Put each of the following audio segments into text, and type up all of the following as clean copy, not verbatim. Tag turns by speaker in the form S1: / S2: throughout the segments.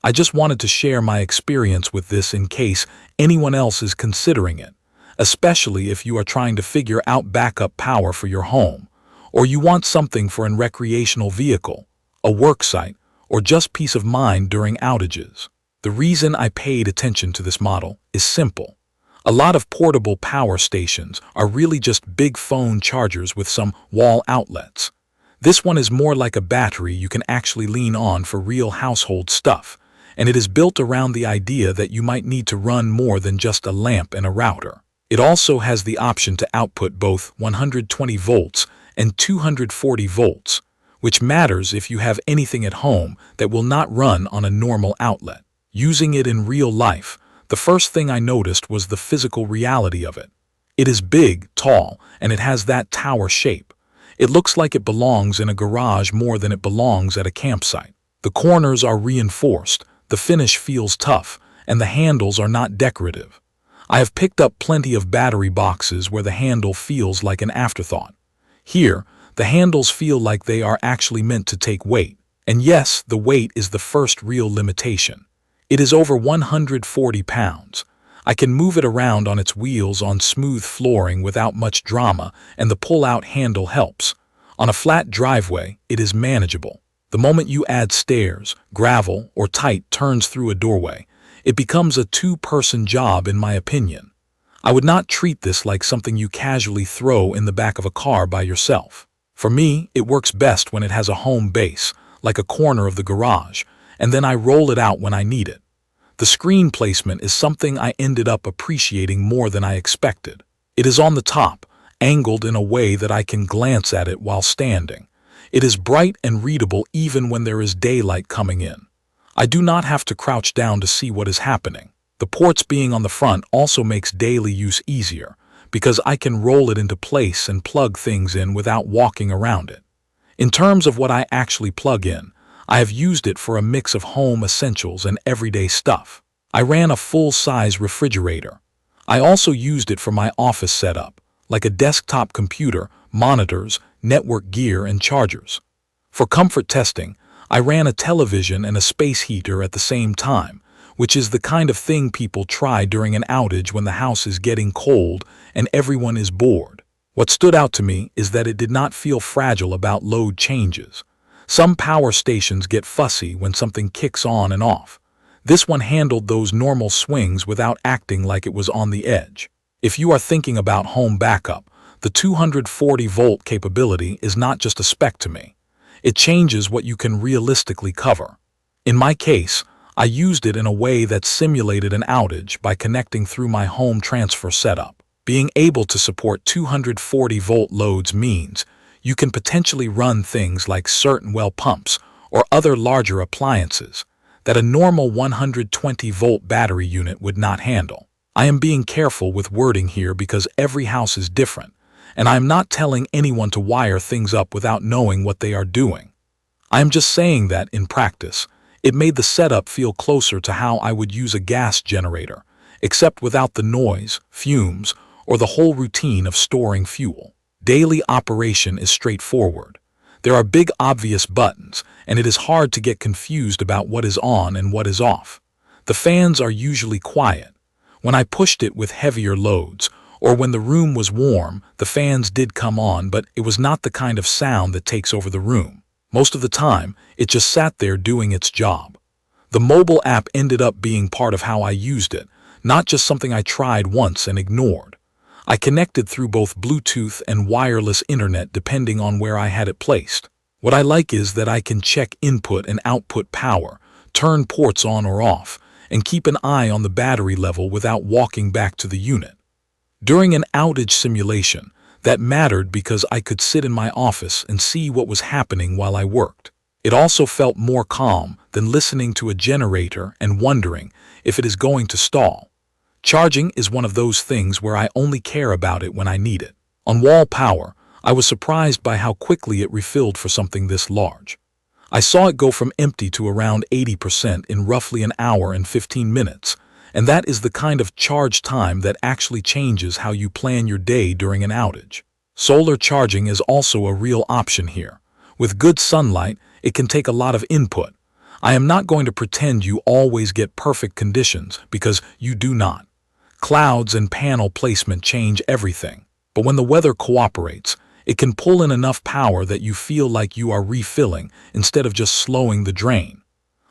S1: I just wanted to share my experience with this in case anyone else is considering it, especially if you are trying to figure out backup power for your home, or you want something for a recreational vehicle, a work site, or just peace of mind during outages. The reason I paid attention to this model is simple. A lot of portable power stations are really just big phone chargers with some wall outlets. This one is more like a battery you can actually lean on for real household stuff, and it is built around the idea that you might need to run more than just a lamp and a router. It also has the option to output both 120 volts and 240 volts, which matters if you have anything at home that will not run on a normal outlet. Using it in real life, the first thing I noticed was the physical reality of it. It is big, tall, and it has that tower shape. It looks like it belongs in a garage more than it belongs at a campsite. The corners are reinforced, the finish feels tough, and the handles are not decorative. I have picked up plenty of battery boxes where the handle feels like an afterthought. Here, the handles feel like they are actually meant to take weight. And yes, the weight is the first real limitation. It is over 140 pounds. I can move it around on its wheels on smooth flooring without much drama, and the pull-out handle helps. On a flat driveway, it is manageable. The moment you add stairs, gravel, or tight turns through a doorway, it becomes a two-person job in my opinion. I would not treat this like something you casually throw in the back of a car by yourself. For me, it works best when it has a home base, like a corner of the garage, and then I roll it out when I need it. The screen placement is something I ended up appreciating more than I expected. It is on the top, angled in a way that I can glance at it while standing. It is bright and readable even when there is daylight coming in. I do not have to crouch down to see what is happening. The ports being on the front also makes daily use easier, because I can roll it into place and plug things in without walking around it. In terms of what I actually plug in, I have used it for a mix of home essentials and everyday stuff. I ran a full-size refrigerator. I also used it for my office setup, like a desktop computer, monitors, network gear, and chargers. For comfort testing, I ran a television and a space heater at the same time, which is the kind of thing people try during an outage when the house is getting cold and everyone is bored. What stood out to me is that it did not feel fragile about load changes. Some power stations get fussy when something kicks on and off. This one handled those normal swings without acting like it was on the edge. If you are thinking about home backup, the 240-volt capability is not just a spec to me. It changes what you can realistically cover. In my case, I used it in a way that simulated an outage by connecting through my home transfer setup. Being able to support 240-volt loads means you can potentially run things like certain well pumps or other larger appliances that a normal 120-volt battery unit would not handle. I am being careful with wording here because every house is different, and I am not telling anyone to wire things up without knowing what they are doing. I am just saying that, in practice, it made the setup feel closer to how I would use a gas generator, except without the noise, fumes, or the whole routine of storing fuel. Daily operation is straightforward. There are big obvious buttons, and it is hard to get confused about what is on and what is off. The fans are usually quiet. When I pushed it with heavier loads, or when the room was warm, the fans did come on, but it was not the kind of sound that takes over the room. Most of the time, it just sat there doing its job. The mobile app ended up being part of how I used it, not just something I tried once and ignored. I connected through both Bluetooth and wireless internet depending on where I had it placed. What I like is that I can check input and output power, turn ports on or off, and keep an eye on the battery level without walking back to the unit. During an outage simulation, that mattered because I could sit in my office and see what was happening while I worked. It also felt more calm than listening to a generator and wondering if it is going to stall. Charging is one of those things where I only care about it when I need it. On wall power, I was surprised by how quickly it refilled for something this large. I saw it go from empty to around 80% in roughly an hour and 15 minutes, and that is the kind of charge time that actually changes how you plan your day during an outage. Solar charging is also a real option here. With good sunlight, it can take a lot of input. I am not going to pretend you always get perfect conditions, because you do not. Clouds and panel placement change everything, but when the weather cooperates, it can pull in enough power that you feel like you are refilling instead of just slowing the drain.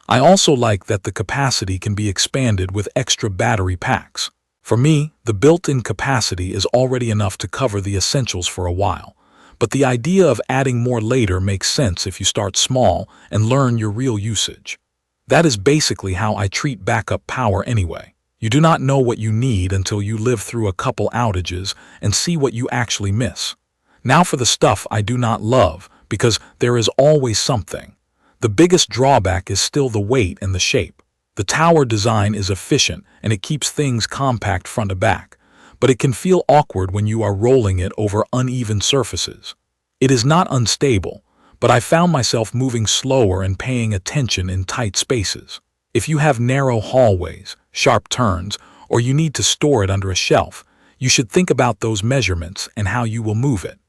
S1: I also like that the capacity can be expanded with extra battery packs. For me, the built-in capacity is already enough to cover the essentials for a while, but the idea of adding more later makes sense if you start small and learn your real usage. That is basically how I treat backup power anyway. You do not know what you need until you live through a couple outages and see what you actually miss. Now for the stuff I do not love, because there is always something. The biggest drawback is still the weight and the shape. The tower design is efficient and it keeps things compact front to back, but it can feel awkward when you are rolling it over uneven surfaces. It is not unstable, but I found myself moving slower and paying attention in tight spaces. If you have narrow hallways, sharp turns, or you need to store it under a shelf, you should think about those measurements and how you will move it.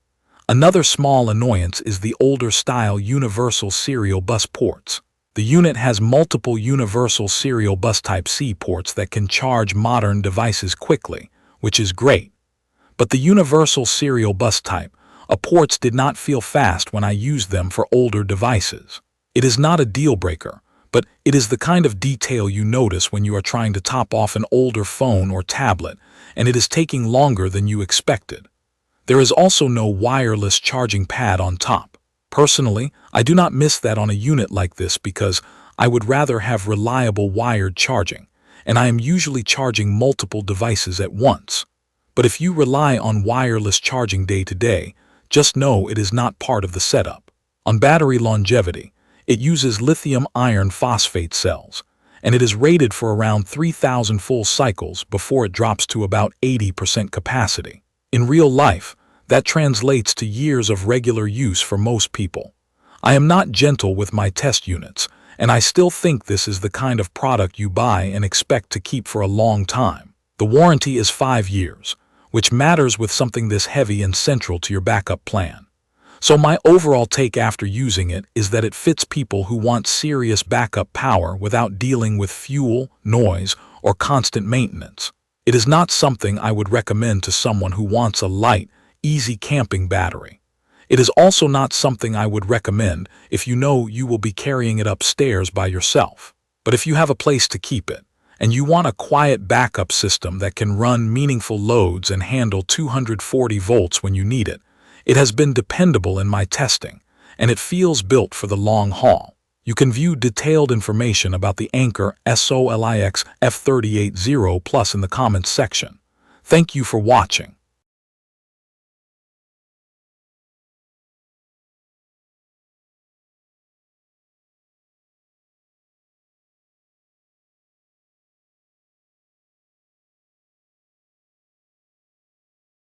S1: Another small annoyance is the older style universal serial bus ports. The unit has multiple universal serial bus Type-C ports that can charge modern devices quickly, which is great. But the universal serial bus type, ports did not feel fast when I used them for older devices. It is not a deal breaker, but it is the kind of detail you notice when you are trying to top off an older phone or tablet, and it is taking longer than you expected. There is also no wireless charging pad on top. Personally, I do not miss that on a unit like this because I would rather have reliable wired charging, and I am usually charging multiple devices at once. But if you rely on wireless charging day to day, just know it is not part of the setup. On battery longevity, it uses lithium iron phosphate cells, and it is rated for around 3,000 full cycles before it drops to about 80% capacity. In real life, that translates to years of regular use for most people. I am not gentle with my test units, and I still think this is the kind of product you buy and expect to keep for a long time. The warranty is 5 years, which matters with something this heavy and central to your backup plan. So my overall take after using it is that it fits people who want serious backup power without dealing with fuel, noise, or constant maintenance. It is not something I would recommend to someone who wants a light, easy camping battery. It is also not something I would recommend if you know you will be carrying it upstairs by yourself. But if you have a place to keep it, and you want a quiet backup system that can run meaningful loads and handle 240 volts when you need it, it has been dependable in my testing, and it feels built for the long haul. You can view detailed information about the Anker SOLIX F3800 Plus in the comments section. Thank you for watching.